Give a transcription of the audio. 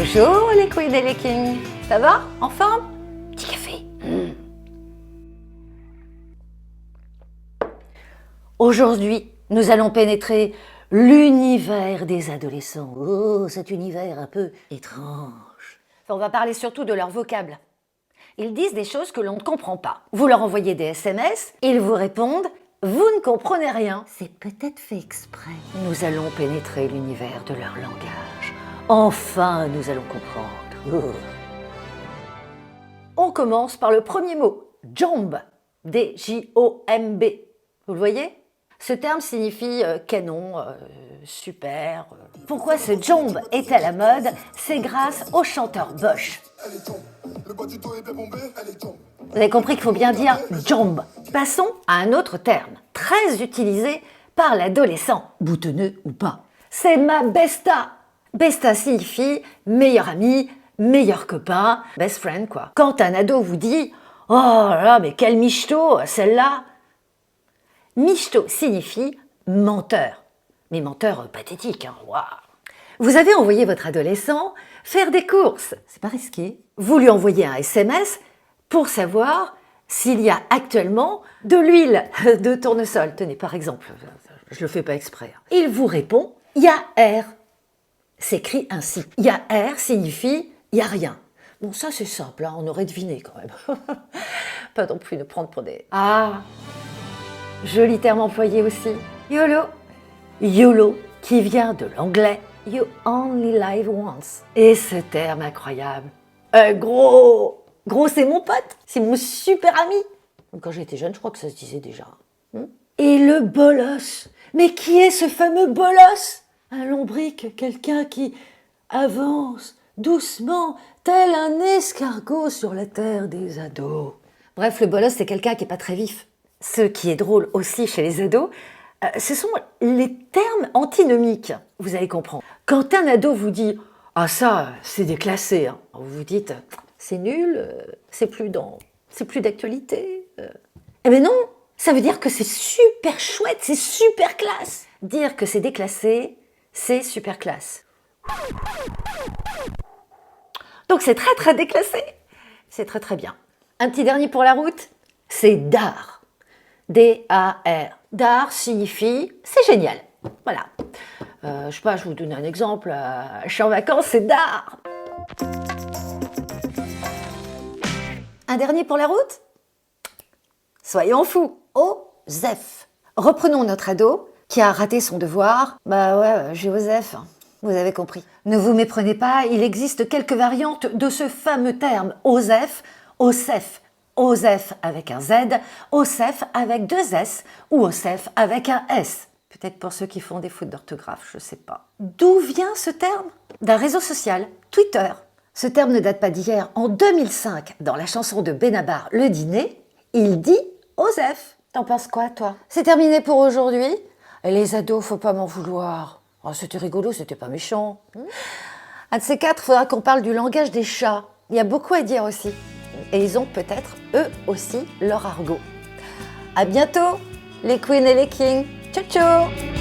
Bonjour les queens et les kings, ça va? En forme? Petit café. Aujourd'hui, nous allons pénétrer l'univers des adolescents. Oh, cet univers un peu étrange. On va parler surtout de leur vocable. Ils disent des choses que l'on ne comprend pas. Vous leur envoyez des SMS, ils vous répondent « Vous ne comprenez rien ». C'est peut-être fait exprès. Nous allons pénétrer l'univers de leur langage. Enfin, nous allons comprendre. Oh. On commence par le premier mot, « jomb », D-J-O-M-B. Vous le voyez ? Ce terme signifie canon, super. Pourquoi ce jomb est à la mode? C'est grâce au chanteur Bosch. Vous avez compris qu'il faut bien dire jomb. Passons à un autre terme, très utilisé par l'adolescent, boutonneux ou pas. C'est ma besta. Besta signifie meilleur ami, meilleur copain, best friend quoi. Quand un ado vous dit « Oh là, mais quel michto, celle-là !» Michto signifie menteur, mais menteur pathétique. Hein. Wow. Vous avez envoyé votre adolescent faire des courses, c'est pas risqué. Vous lui envoyez un SMS pour savoir s'il y a actuellement de l'huile de tournesol. Tenez, par exemple, je le fais pas exprès. Il vous répond « il y a R ». S'écrit ainsi. « Il y a R » signifie « il y a rien ». Bon, ça c'est simple, hein, on aurait deviné quand même. Pas non plus de prendre pour des... Ah, joli terme employé aussi. YOLO. YOLO, qui vient de l'anglais You only live once. Et ce terme incroyable. Gros, c'est mon pote, c'est mon super ami. Quand j'étais jeune, je crois que ça se disait déjà. Et le bolos. Mais qui est ce fameux bolos? Un lombric, quelqu'un qui avance doucement, tel un escargot sur la terre des ados. Bref, le bolos, c'est quelqu'un qui n'est pas très vif. Ce qui est drôle aussi chez les ados, ce sont les termes antinomiques. Vous allez comprendre. Quand un ado vous dit « Ah ça, c'est déclassé hein. », vous vous dites « C'est nul, c'est plus d'actualité. » Eh bien non, ça veut dire que c'est super chouette, c'est super classe. Dire que c'est déclassé, c'est super classe. Donc c'est très très déclassé. C'est très très bien. Un petit dernier pour la route, c'est dard. D-A-R. Dard signifie c'est génial. Voilà. Je sais pas, je vous donne un exemple. Je suis en vacances, c'est dard. Un dernier pour la route? Soyons fous. OSEF. Reprenons notre ado qui a raté son devoir. Bah ouais, j'ai OSEF. Vous avez compris. Ne vous méprenez pas, il existe quelques variantes de ce fameux terme OSEF, OSEF. OSEF avec un Z, OSEF avec deux S ou OSEF avec un S. Peut-être pour ceux qui font des fautes d'orthographe, je ne sais pas. D'où vient ce terme? D'un réseau social, Twitter. Ce terme ne date pas d'hier. En 2005, dans la chanson de Benabar, Le Dîner, il dit OSEF. T'en penses quoi, toi? C'est terminé pour aujourd'hui. Les ados, faut pas m'en vouloir. Oh, c'était rigolo, c'était pas méchant. Un de ces quatre, faudra qu'on parle du langage des chats. Il y a beaucoup à dire aussi. Et ils ont peut-être, eux aussi, leur argot. À bientôt, les queens et les kings. Ciao, ciao!